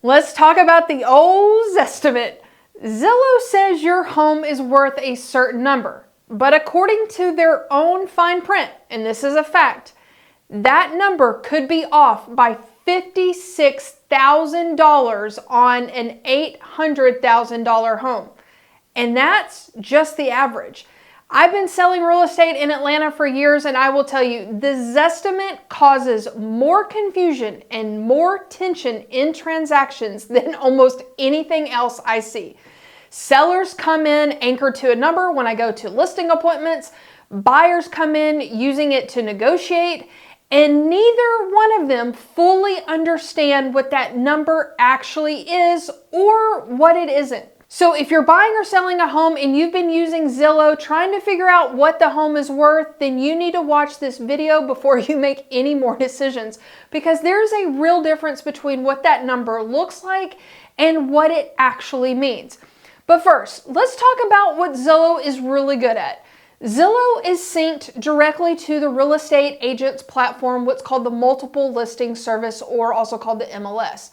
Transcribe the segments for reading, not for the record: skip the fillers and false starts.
Let's talk about the old Zestimate. Zillow says your home is worth a certain number, but according to their own fine print, and this is a fact, that number could be off by $56,000 on an $800,000 home. And that's just the average. I've been selling real estate in Atlanta for years, and I will tell you, the Zestimate causes more confusion and more tension in transactions than almost anything else I see. Sellers come in anchored to a number when I go to listing appointments. Buyers come in using it to negotiate, and neither one of them fully understand what that number actually is or what it isn't. So if you're buying or selling a home and you've been using Zillow trying to figure out what the home is worth, then you need to watch this video before you make any more decisions, because there's a real difference between what that number looks like and what it actually means. But first, let's talk about what Zillow is really good at. Zillow is synced directly to the real estate agent's platform, what's called the multiple listing service, or also called the MLS.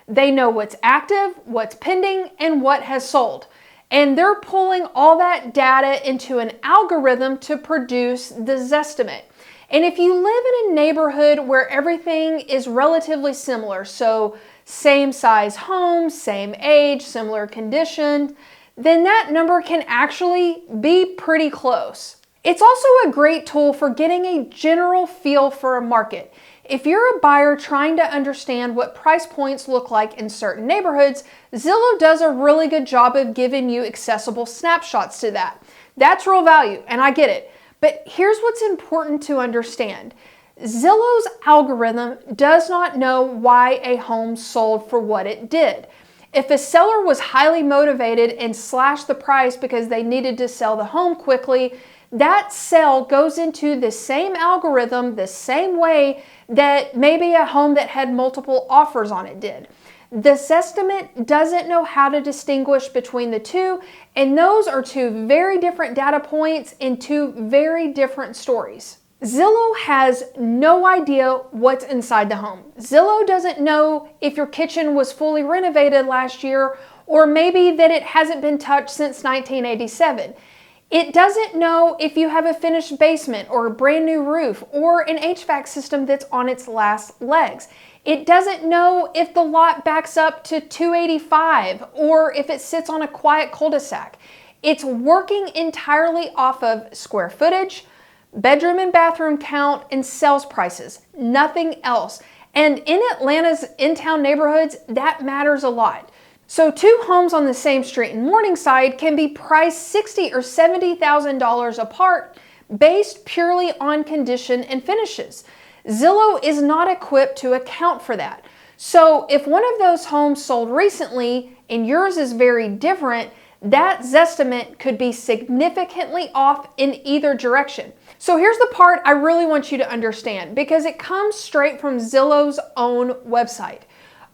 They know what's active, what's pending, and what has sold. And they're pulling all that data into an algorithm to produce the Zestimate. And if you live in a neighborhood where everything is relatively similar, so same size home, same age, similar condition, then that number can actually be pretty close. It's also a great tool for getting a general feel for a market. If you're a buyer trying to understand what price points look like in certain neighborhoods, Zillow does a really good job of giving you accessible snapshots to that. That's real value, and I get it. But here's what's important to understand. Zillow's algorithm does not know why a home sold for what it did. If a seller was highly motivated and slashed the price because they needed to sell the home quickly, that sale goes into the same algorithm the same way that maybe a home that had multiple offers on it did. The Zestimate doesn't know how to distinguish between the two, and those are two very different data points in two very different stories. Zillow has no idea what's inside the home. Zillow doesn't know if your kitchen was fully renovated last year, or maybe that it hasn't been touched since 1987. It doesn't know if you have a finished basement or a brand new roof or an HVAC system that's on its last legs. It doesn't know if the lot backs up to 285 or if it sits on a quiet cul-de-sac. It's working entirely off of square footage, bedroom and bathroom count, and sales prices, nothing else. And in Atlanta's in-town neighborhoods, that matters a lot. So two homes on the same street in Morningside can be priced $60,000 or $70,000 apart based purely on condition and finishes. Zillow is not equipped to account for that. So if one of those homes sold recently and yours is very different, that Zestimate could be significantly off in either direction. So here's the part I really want you to understand, because it comes straight from Zillow's own website.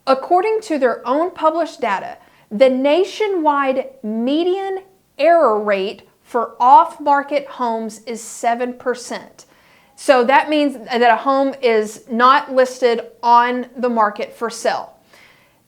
According to their own published data, the nationwide median error rate for off-market homes is 7%. So that means that a home is not listed on the market for sale.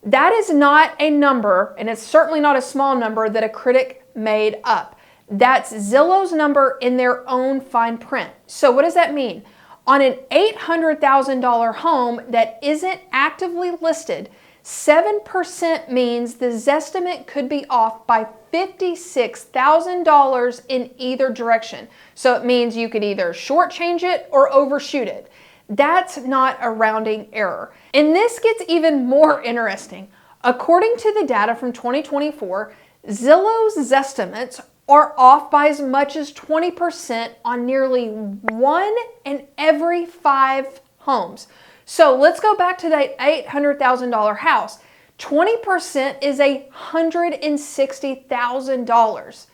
That is not a number, and it's certainly not a small number, that a critic made up. That's Zillow's number in their own fine print. So what does that mean? On an $800,000 home that isn't actively listed, 7% means the Zestimate could be off by $56,000 in either direction. So it means you could either shortchange it or overshoot it. That's not a rounding error. And this gets even more interesting. According to the data from 2024, Zillow's Zestimates are off by as much as 20% on nearly 1 in every 5 homes. So let's go back to that $800,000 house. 20% is $160,000.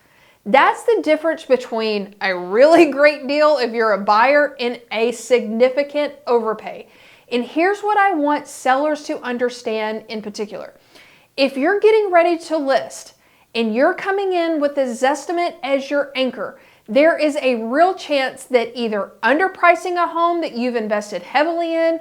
That's the difference between a really great deal if you're a buyer and a significant overpay. And here's what I want sellers to understand in particular. If you're getting ready to list and you're coming in with the Zestimate as your anchor, there is a real chance that either underpricing a home that you've invested heavily in,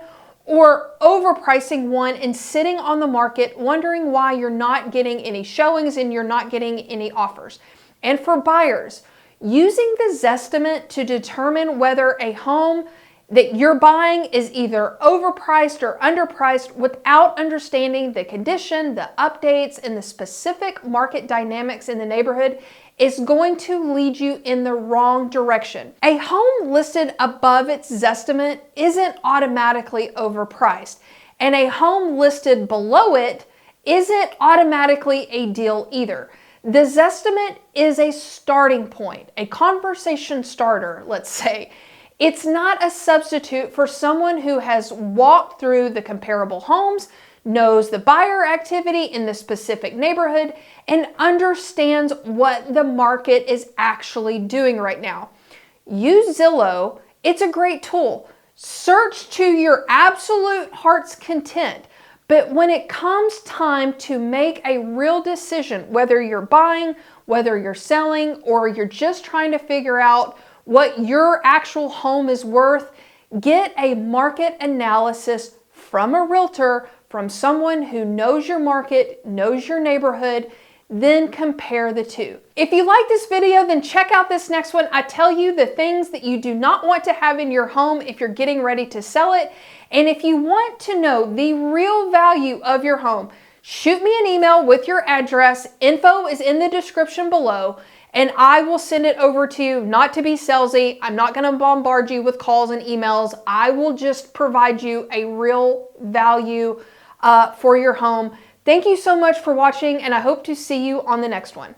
or overpricing one and sitting on the market wondering why you're not getting any showings and you're not getting any offers. And for buyers, using the Zestimate to determine whether a home that you're buying is either overpriced or underpriced without understanding the condition, the updates, and the specific market dynamics in the neighborhood is going to lead you in the wrong direction. A home listed above its Zestimate isn't automatically overpriced, and a home listed below it isn't automatically a deal either. The Zestimate is a starting point, a conversation starter, let's say. It's not a substitute for someone who has walked through the comparable homes, knows the buyer activity in the specific neighborhood, and understands what the market is actually doing right now. Use Zillow. It's a great tool. Search to your absolute heart's content. But when it comes time to make a real decision, whether you're buying, whether you're selling, or you're just trying to figure out what your actual home is worth, get a market analysis from a realtor, from someone who knows your market, knows your neighborhood, then compare the two. If you like this video, then check out this next one. I tell you the things that you do not want to have in your home if you're getting ready to sell it. And if you want to know the real value of your home, shoot me an email with your address. Info is in the description below, and I will send it over to you. Not to be salesy, I'm not going to bombard you with calls and emails. I will just provide you a real value for your home. Thank you so much for watching, and I hope to see you on the next one.